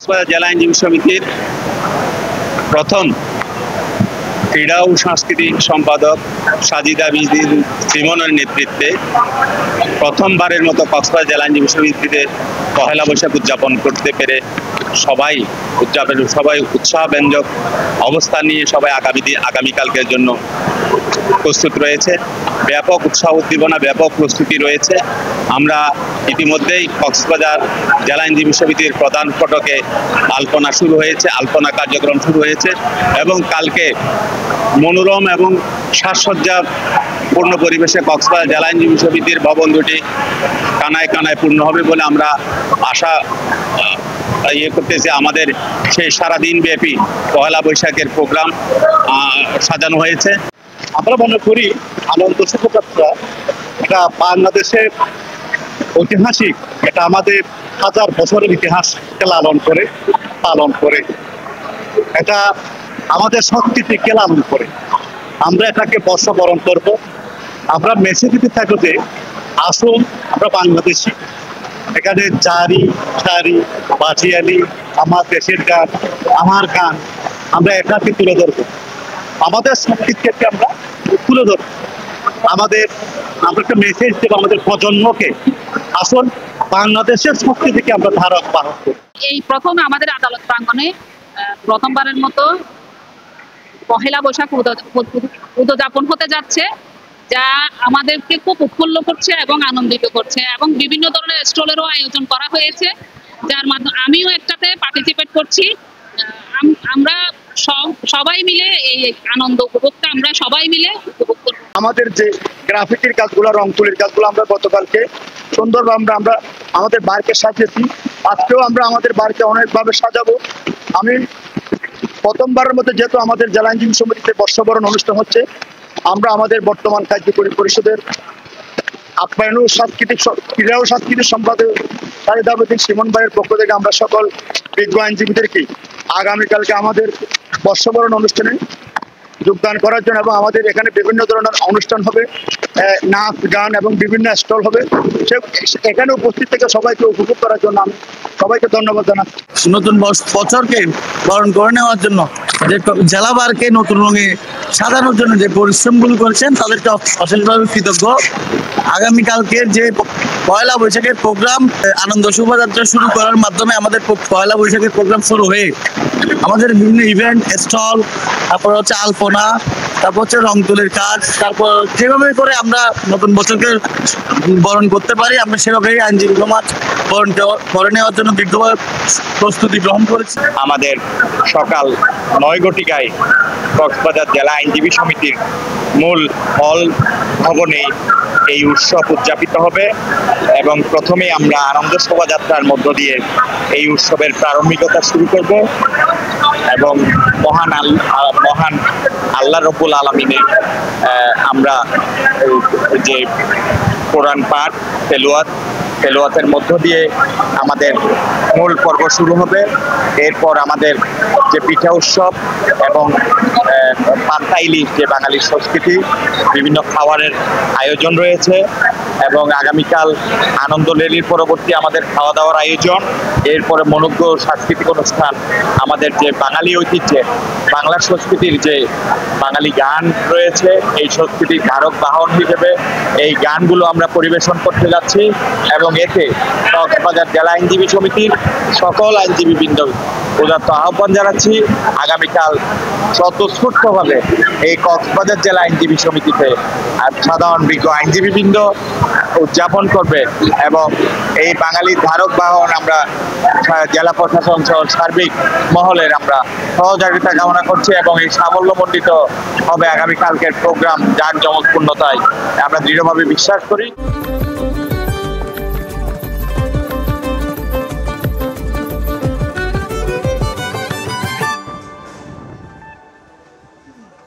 কক্সবাজার জেলা আইনজীবী সমিতির প্রথম ক্রীড়া ও সাংস্কৃতিক সম্পাদক সাজিদা বিজদিন সিমনের নেতৃত্বে প্রথমবারের মতো কক্সবাজার জেলা আইনজীবী সমিতিতে পহেলা বৈশাখ উদযাপন করতে পেরে সবাই উৎসাহব্যঞ্জক অবস্থান নিয়ে সবাই আগামীকালকের জন্য প্রস্তুত রয়েছে। ব্যাপক উৎসাহ উদ্দীপনা, ব্যাপক প্রস্তুতি রয়েছে। আমরা ইতিমধ্যেই কক্সবাজার জেলা আইনজীবী সমিতির প্রধান ফটকে আলপনা কার্যক্রম শুরু হয়েছে এবং কালকে মনোরম এবং সাজসজ্জাপূর্ণ পরিবেশে কক্সবাজার জেলা আইনজীবী সমিতির ভবন দুটি কানায় কানায় পূর্ণ হবে বলে আমরা আশা করতেছি। আমাদের সেই সারাদিন ব্যাপী পহেলা বৈশাখের প্রোগ্রাম সাজানো হয়েছে। আমরা মনে করি আনন্দ শোভাযাত্রা এটা বাংলাদেশের ঐতিহাসিক, এটা আমাদের হাজার বছরের ইতিহাসকে পালন করে এটা আমাদের সংস্কৃতিকে লালন করে। আমরা এটাকে বর্ষবরণ করব। আমরা মেসেজ দিতে থাকবো যে আসুন আমরা বাংলাদেশি, এখানে জারি বাজিয়ালি, আমার দেশের গান, আমার গান, আমরা এটাকে তুলে ধরবো। আমাদের সংস্কৃতিকে আমরা তুলে ধরবো। আমরা একটা মেসেজ দেবো আমাদের প্রজন্মকে, আসুন বাংলাদেশের সংস্কৃতিকে আমরা ধারক বাহক করি। এই প্রথম আমাদের আদালত প্রাঙ্গণে প্রথমবারের মতো পহেলা বৈশাখ উদযাপন হতে যাচ্ছে, যা আমাদেরকে খুব উৎফুল্ল করছে এবং আনন্দিত করছে এবং বিভিন্ন ধরনের স্টলেরও আয়োজন করা হয়েছে, যার মাধ্যমে আমিও একটাতে পার্টিসিপেট করছি। আমরা সবাই মিলে এই আনন্দ উপভোগটা আমরা সবাই মিলে উপভোগ করব। আমাদের যে গ্রাফিতির কাজগুলো, রং তুলির কাজগুলো আমরা গতকালকে সুন্দরভাবে আমরা আমাদের বাড়িকে সাজিয়েছি। আজকেও আমরা আমাদের বাড়িতে অনেকভাবে সাজাবো। আমি প্রথমবারের মধ্যে যেহেতু আমাদের জেলা আইনজীবী সমিতিতে বর্ষবরণ অনুষ্ঠান হচ্ছে, আমরা আমাদের বর্তমান কার্যকরী পরিষদের আপ্যায়ন ও ক্রীড়া ও সাংস্কৃতিক সম্পাদক সাজিদা বিজদিন সিমন ভাইয়ের পক্ষ থেকে আমরা সকল বিজ্ঞ আইনজীবীদেরকে আগামীকালকে আমাদের বর্ষবরণ অনুষ্ঠানে যোগদান করার জন্য, এবং আমাদের এখানে বিভিন্ন ধরনের অনুষ্ঠান হবে, নাচ গান এবং বিভিন্ন স্টল হবে। এখানে উপস্থিত থেকে সবাইকে উপভোগ করার জন্য আমি সবাইকে ধন্যবাদ জানাচ্ছি। নতুন বছরকে বরণ করে নেওয়ার জন্য যে জেলাবারকে নতুন রঙে সাজানোর জন্য যে পরিশ্রমগুলো করেছেন তাদেরকে অশেষভাবে কৃতজ্ঞ। আগামীকালকের যে পয়লা বৈশাখের প্রোগ্রাম, আনন্দ শোভাযাত্রা শুরু করার মাধ্যমে আমাদের পয়লা বৈশাখের প্রোগ্রাম শুরু হয়ে আমাদের বিভিন্ন ইভেন্ট, স্টল, তারপর হচ্ছে আলপনা, তারপর হচ্ছে রং তুলির কাজ, তারপর যেভাবে করে আমরা নতুন বছরকে বরণ করতে পারি আমরা সেভাবেই আইনজীবী সমাজ বরণ করে নেওয়ার জন্য বিজ্ঞভাবে প্রস্তুতি গ্রহণ করেছি। আমাদের সকাল 9 ঘটিকায় কক্সবাজার জেলা আইনজীবী সমিতির মূল হল ভবনে এই উৎসব উদযাপিত হবে এবং প্রথমে আমরা আনন্দ শোভাযাত্রার মধ্য দিয়ে এই উৎসবের প্রারম্ভিকতা শুরু করব এবং মহান আল্লাহ রব্বুল আলামিনের আমরা যে কোরআন পাঠ তেলাওয়াতের মধ্য দিয়ে আমাদের মূল পর্ব শুরু হবে। এরপর আমাদের যে পিঠা উৎসব এবং পান্তাইলি, যে বাঙালির সংস্কৃতি, বিভিন্ন খাবারের আয়োজন রয়েছে এবং আগামীকাল আনন্দ রেলির পরবর্তী আমাদের খাওয়া দাওয়ার আয়োজন। এরপরে মনোজ্ঞ সাংস্কৃতিক অনুষ্ঠান, আমাদের যে বাঙালি ঐতিহ্যে বাংলা সংস্কৃতির যে বাঙালি গান রয়েছে, এই সংস্কৃতির ধারক বাহন হিসেবে এই গানগুলো আমরা পরিবেশন করতে যাচ্ছি এবং এতে কক্সবাজার জেলা আইনজীবী সমিতির সকল আইনজীবীবৃন্দ উদাত্ত আহ্বান জানাচ্ছি আগামীকাল স্বতঃস্ফূর্তভাবে এই কক্সবাজার জেলা আইনজীবী সমিতিতে সাধারণ বিজ্ঞ আইনজীবীবৃন্দ উদযাপন করবে এবং এই বাঙালির ধারক বাহন আমরা জেলা প্রশাসন সহ সার্বিক মহলের আমরা সহযোগিতা কামনা করছি এবং এই সাফল্যমণ্ডিত হবে আগামীকালকের প্রোগ্রাম জাঁকজমকপূর্ণতায় আমরা দৃঢ়ভাবে বিশ্বাস করি।